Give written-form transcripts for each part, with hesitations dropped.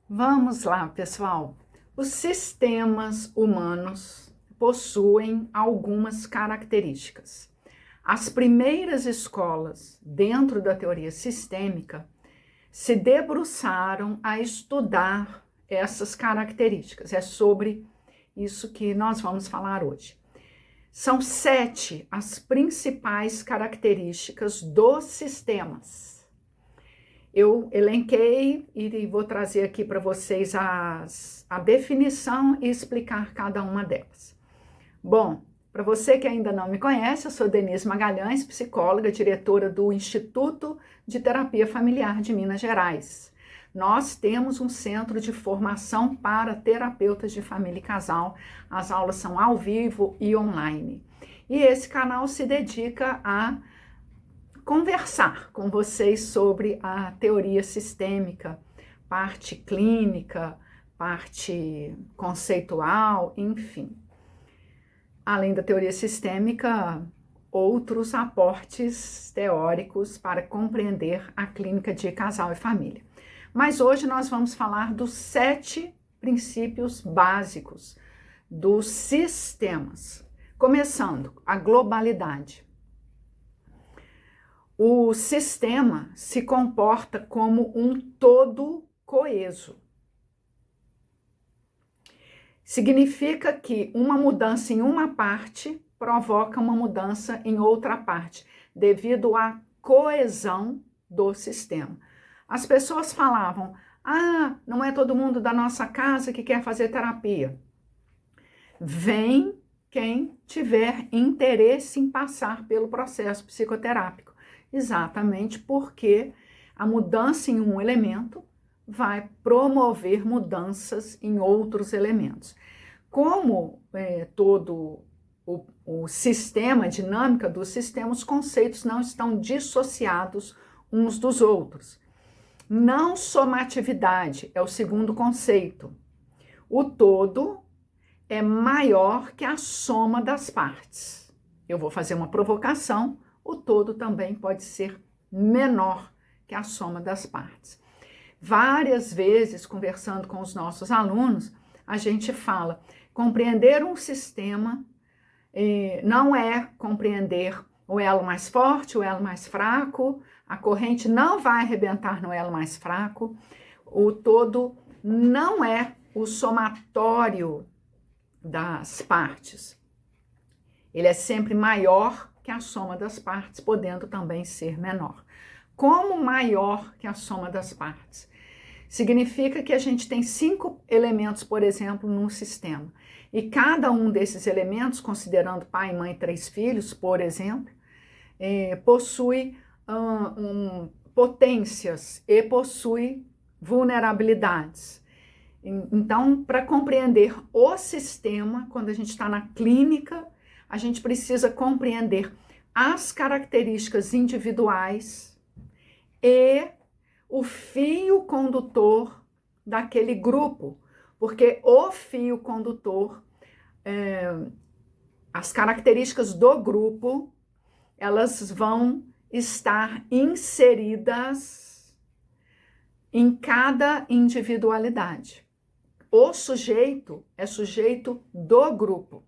Vamos lá, pessoal. Os sistemas humanos possuem algumas características. As primeiras escolas dentro da teoria sistêmica se debruçaram a estudar essas características. É sobre isso que nós vamos falar hoje. São 7 as principais características dos sistemas. Eu elenquei e vou trazer aqui para vocês a definição e explicar cada uma delas. Bom, para você que ainda não me conhece, eu sou Denise Magalhães, psicóloga, diretora do Instituto de Terapia Familiar de Minas Gerais. Nós temos um centro de formação para terapeutas de família e casal. As aulas são ao vivo e online. E esse canal se dedica a conversar com vocês sobre a teoria sistêmica, parte clínica, parte conceitual, enfim. Além da teoria sistêmica, outros aportes teóricos para compreender a clínica de casal e família. Mas hoje nós vamos falar dos 7 princípios básicos dos sistemas, começando a globalidade. O sistema se comporta como um todo coeso. Significa que uma mudança em uma parte provoca uma mudança em outra parte, devido à coesão do sistema. As pessoas falavam, não é todo mundo da nossa casa que quer fazer terapia. Vem quem tiver interesse em passar pelo processo psicoterápico. Exatamente porque a mudança em um elemento vai promover mudanças em outros elementos. Como todo o sistema, a dinâmica do sistema, os conceitos não estão dissociados uns dos outros. Não somatividade é o segundo conceito. O todo é maior que a soma das partes. Eu vou fazer uma provocação. O todo também pode ser menor que a soma das partes. Várias vezes, conversando com os nossos alunos, a gente fala, compreender um sistema não é compreender o elo mais forte, o elo mais fraco, a corrente não vai arrebentar no elo mais fraco, o todo não é o somatório das partes. Ele é sempre maior que a soma das partes, podendo também ser menor. Como maior que a soma das partes? Significa que a gente tem 5 elementos, por exemplo, num sistema. E cada um desses elementos, considerando pai, mãe, 3 filhos, por exemplo, possui potências e possui vulnerabilidades. Então, para compreender o sistema, quando a gente está na clínica, a gente precisa compreender as características individuais e o fio condutor daquele grupo, porque o fio condutor, as características do grupo, elas vão estar inseridas em cada individualidade. O sujeito é sujeito do grupo,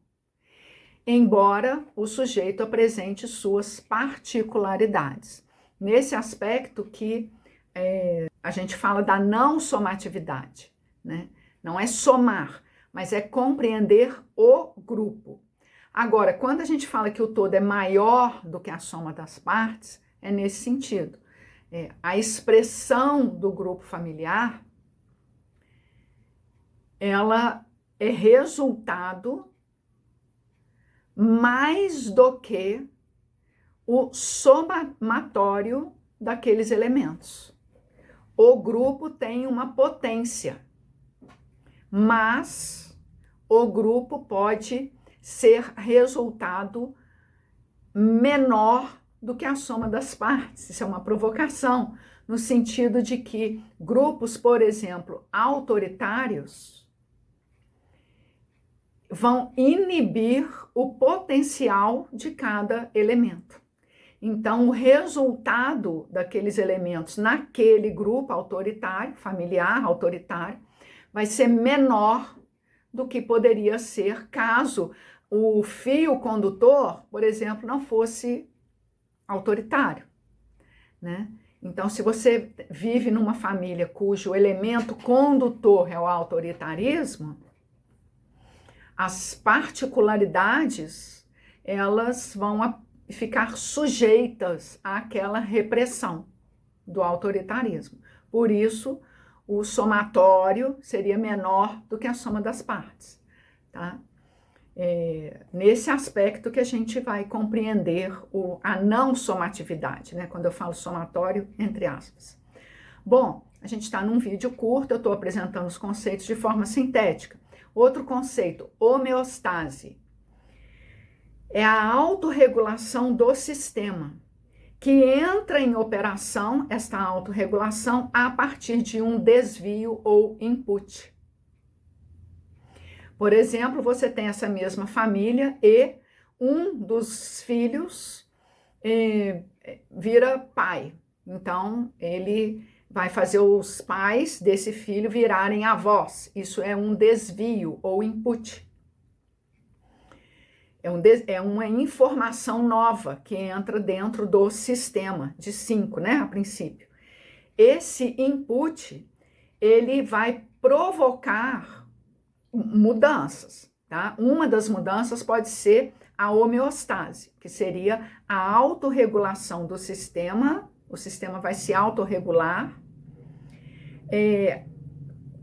embora o sujeito apresente suas particularidades. Nesse aspecto que a gente fala da não somatividade, né? Não é somar, mas é compreender o grupo. Agora, quando a gente fala que o todo é maior do que a soma das partes, é nesse sentido. A expressão do grupo familiar, ela é resultado mais do que o somatório daqueles elementos. O grupo tem uma potência, mas o grupo pode ser resultado menor do que a soma das partes. Isso é uma provocação, no sentido de que grupos, por exemplo, autoritários, vão inibir o potencial de cada elemento. Então, o resultado daqueles elementos naquele grupo autoritário, familiar, autoritário, vai ser menor do que poderia ser caso o fio condutor, por exemplo, não fosse autoritário, né? Então, se você vive numa família cujo elemento condutor é o autoritarismo, as particularidades, elas vão ficar sujeitas àquela repressão do autoritarismo. Por isso, o somatório seria menor do que a soma das partes, tá? Nesse aspecto que a gente vai compreender a não somatividade, né? Quando eu falo somatório, entre aspas. Bom, a gente está num vídeo curto, eu estou apresentando os conceitos de forma sintética. Outro conceito, homeostase. É a autorregulação do sistema, que entra em operação, esta autorregulação, a partir de um desvio ou input. Por exemplo, você tem essa mesma família e um dos filhos vira pai. Então, ele vai fazer os pais desse filho virarem avós. Isso é um desvio ou input. É uma informação nova que entra dentro do sistema de 5, né, a princípio. Esse input, ele vai provocar mudanças, tá? Uma das mudanças pode ser a homeostase, que seria a autorregulação do sistema. O sistema vai se autorregular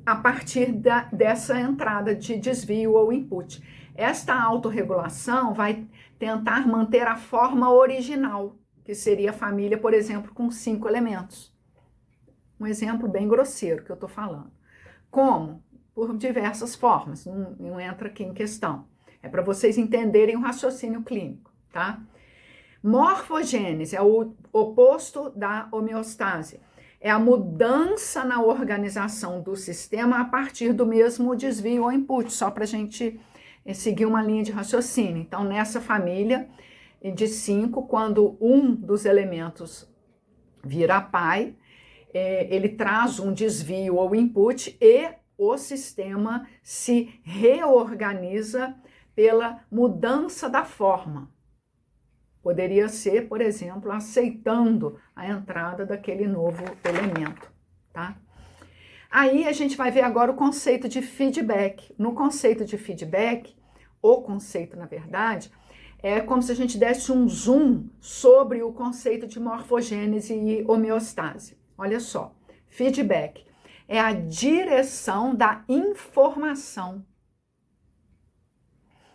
a partir dessa entrada de desvio ou input. Esta autorregulação vai tentar manter a forma original, que seria a família, por exemplo, com 5 elementos. Um exemplo bem grosseiro que eu estou falando. Como? Por diversas formas, não entra aqui em questão. É para vocês entenderem o raciocínio clínico, tá? Morfogênese é o oposto da homeostase. É a mudança na organização do sistema a partir do mesmo desvio ou input, só para a gente seguir uma linha de raciocínio. Então, nessa família de 5, quando um dos elementos vira pai, ele traz um desvio ou input e o sistema se reorganiza pela mudança da forma. Poderia ser, por exemplo, aceitando a entrada daquele novo elemento, tá? Aí a gente vai ver agora o conceito de feedback. No conceito de feedback, o conceito, na verdade, é como se a gente desse um zoom sobre o conceito de morfogênese e homeostase. Olha só, feedback é a direção da informação.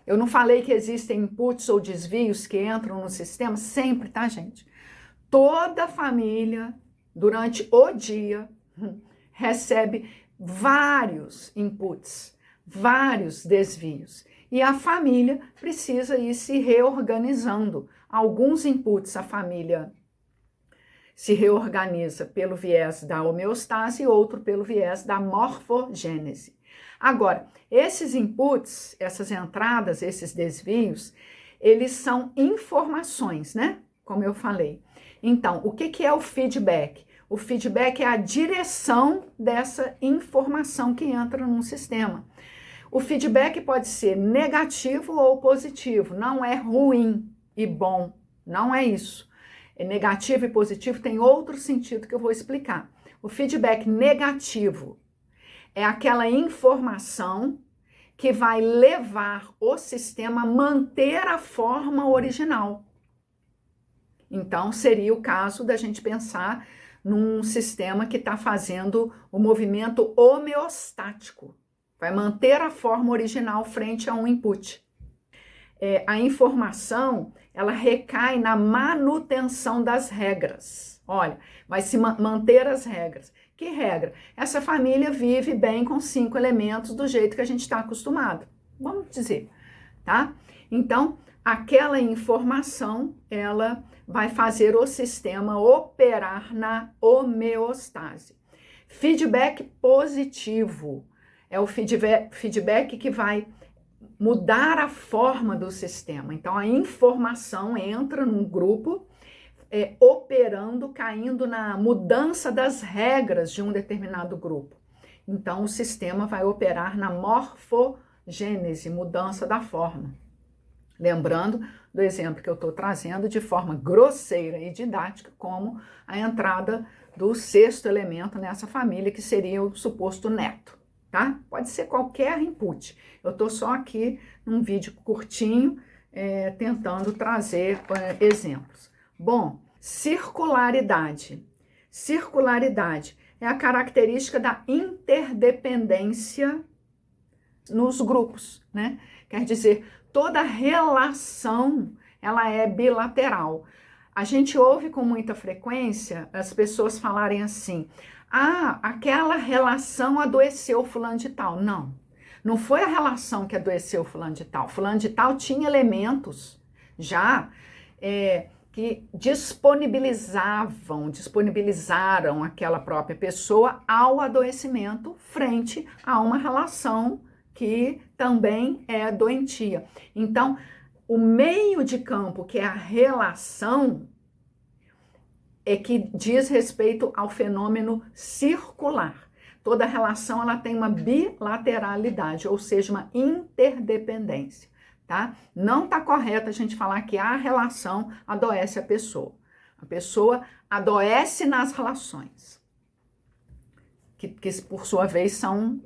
Eu não falei que existem inputs ou desvios que entram no sistema? Sempre, tá, gente? Toda família, durante o dia, recebe vários inputs, vários desvios. E a família precisa ir se reorganizando. Alguns inputs a família se reorganiza pelo viés da homeostase e outro pelo viés da morfogênese. Agora, esses inputs, essas entradas, esses desvios, eles são informações, né? Como eu falei. Então, o que é o feedback? O feedback é a direção dessa informação que entra num sistema. O feedback pode ser negativo ou positivo, não é ruim e bom, não é isso. Negativo e positivo tem outro sentido que eu vou explicar. O feedback negativo é aquela informação que vai levar o sistema a manter a forma original. Então, seria o caso da gente pensar num sistema que está fazendo o movimento homeostático. Vai manter a forma original frente a um input. A informação, ela recai na manutenção das regras. Olha, vai se manter as regras. Que regra? Essa família vive bem com 5 elementos do jeito que a gente está acostumado. Vamos dizer, tá? Então, aquela informação, ela vai fazer o sistema operar na homeostase. Feedback positivo é o feedback que vai mudar a forma do sistema. Então, a informação entra num grupo, operando, caindo na mudança das regras de um determinado grupo. Então, o sistema vai operar na morfogênese, mudança da forma. Lembrando do exemplo que eu estou trazendo de forma grosseira e didática, como a entrada do sexto elemento nessa família, que seria o suposto neto, tá? Pode ser qualquer input. Eu estou só aqui num vídeo curtinho, tentando trazer exemplos. Bom, circularidade. Circularidade é a característica da interdependência nos grupos, né? Quer dizer, toda relação, ela é bilateral. A gente ouve com muita frequência as pessoas falarem assim: ah, aquela relação adoeceu fulano de tal. Não, não foi a relação que adoeceu fulano de tal. Fulano de tal tinha elementos já que disponibilizaram aquela própria pessoa ao adoecimento frente a uma relação que também é doentia. Então, o meio de campo, que é a relação, é que diz respeito ao fenômeno circular. Toda relação ela tem uma bilateralidade, ou seja, uma interdependência, tá? Não está correto a gente falar que a relação adoece a pessoa. A pessoa adoece nas relações, que por sua vez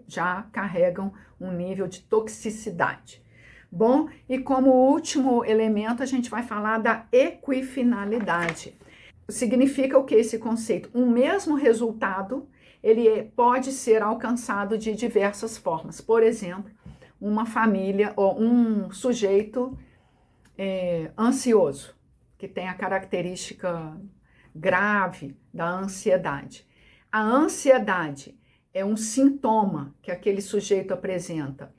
já carregam um nível de toxicidade. Bom, e como último elemento a gente vai falar da equifinalidade. Significa o que esse conceito? Um mesmo resultado, ele pode ser alcançado de diversas formas. Por exemplo, uma família ou um sujeito ansioso, que tem a característica grave da ansiedade. A ansiedade é um sintoma que aquele sujeito apresenta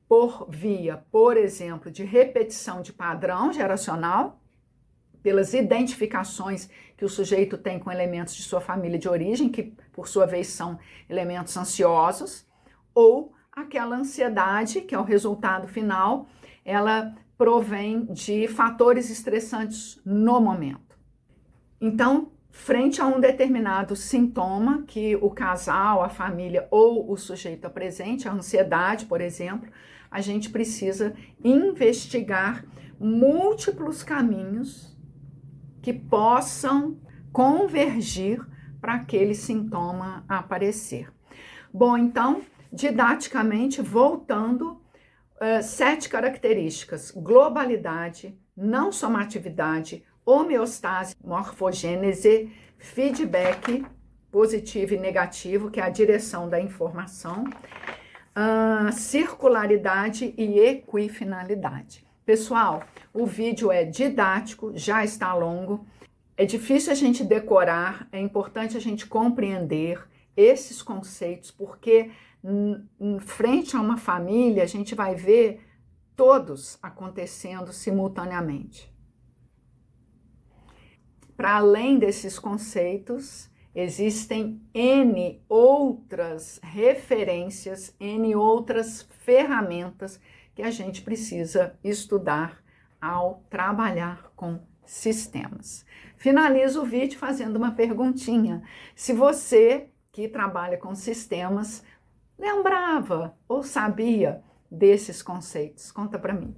por via, por exemplo, de repetição de padrão geracional, pelas identificações que o sujeito tem com elementos de sua família de origem, que por sua vez são elementos ansiosos, ou aquela ansiedade, que é o resultado final, ela provém de fatores estressantes no momento. Então, frente a um determinado sintoma que o casal, a família ou o sujeito apresente, a ansiedade, por exemplo, a gente precisa investigar múltiplos caminhos que possam convergir para aquele sintoma aparecer. Bom, então, didaticamente, voltando, 7 características: globalidade, não somatividade, homeostase, morfogênese, feedback positivo e negativo, que é a direção da informação, circularidade e equifinalidade. Pessoal, o vídeo é didático, já está longo, é difícil a gente decorar, é importante a gente compreender esses conceitos, porque em frente a uma família a gente vai ver todos acontecendo simultaneamente. Para além desses conceitos, existem N outras referências, N outras ferramentas que a gente precisa estudar ao trabalhar com sistemas. Finalizo o vídeo fazendo uma perguntinha. Se você que trabalha com sistemas lembrava ou sabia desses conceitos, conta para mim.